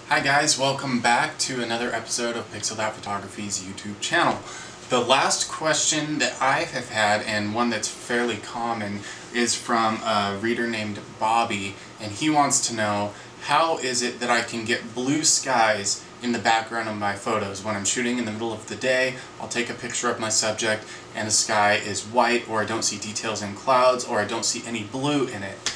Hi guys, welcome back to another episode of Pixel That Photography's YouTube channel. The last question that I have had, and one that's fairly common, is from a reader named Bobby, and he wants to know, how is it that I can get blue skies in the background of my photos? When I'm shooting in the middle of the day, I'll take a picture of my subject and the sky is white, or I don't see details in clouds, or I don't see any blue in it.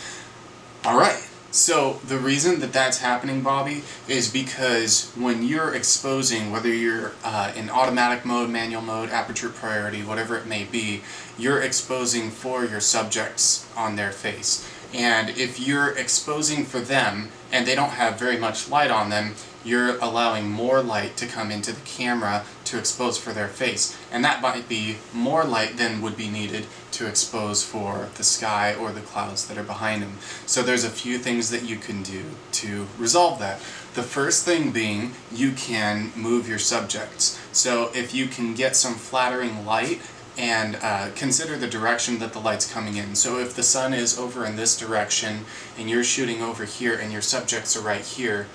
Alright. So the reason that that's happening, Bobby, is because when you're exposing, whether you're in automatic mode, manual mode, aperture priority, whatever it may be, you're exposing for your subjects on their face. And if you're exposing for them and they don't have very much light on them, you're allowing more light to come into the camera to expose for their face. And that might be more light than would be needed to expose for the sky or the clouds that are behind them. So there's a few things that you can do to resolve that. The first thing being, you can move your subjects. So if you can get some flattering light, and consider the direction that the light's coming in. So if the sun is over in this direction and you're shooting over here and your subjects are right here,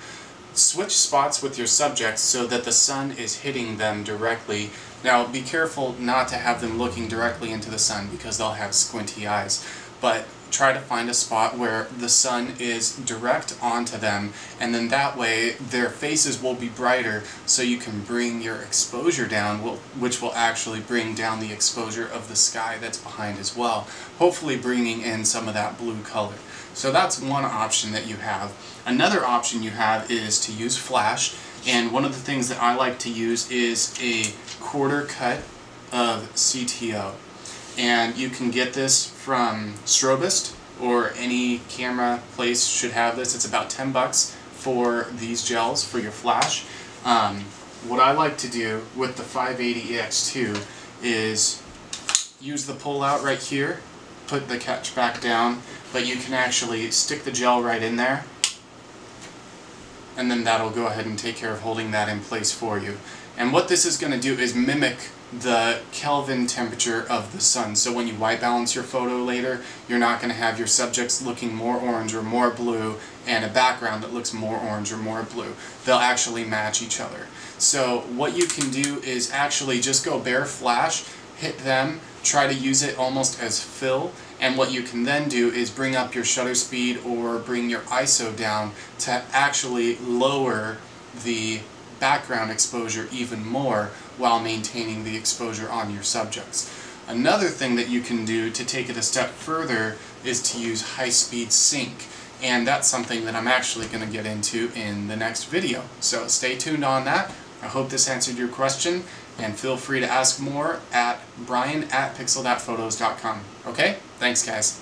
switch spots with your subjects so that the sun is hitting them directly. Now be careful not to have them looking directly into the sun because they'll have squinty eyes, but try to find a spot where the sun is direct onto them, and then that way their faces will be brighter, so you can bring your exposure down, which will actually bring down the exposure of the sky that's behind as well, hopefully bringing in some of that blue color. So that's one option that you have. Another option you have is to use flash, and one of the things that I like to use is a quarter cut of CTO. And you can get this from Strobist, or any camera place should have this. It's about 10 bucks for these gels for your flash. What I like to do with the 580EX2 is use the pull out right here, put the catch back down, but you can actually stick the gel right in there, and then that'll go ahead and take care of holding that in place for you. And what this is going to do is mimic the Kelvin temperature of the sun. So when you white balance your photo later, you're not going to have your subjects looking more orange or more blue and a background that looks more orange or more blue. They'll actually match each other. So what you can do is actually just go bare flash, hit them, try to use it almost as fill, and what you can then do is bring up your shutter speed or bring your ISO down to actually lower the background exposure even more while maintaining the exposure on your subjects. Another thing that you can do to take it a step further is to use high-speed sync, and that's something that I'm actually going to get into in the next video. So stay tuned on that. I hope this answered your question, and feel free to ask more at brian@pixelthatphotos.com. Okay? Thanks guys.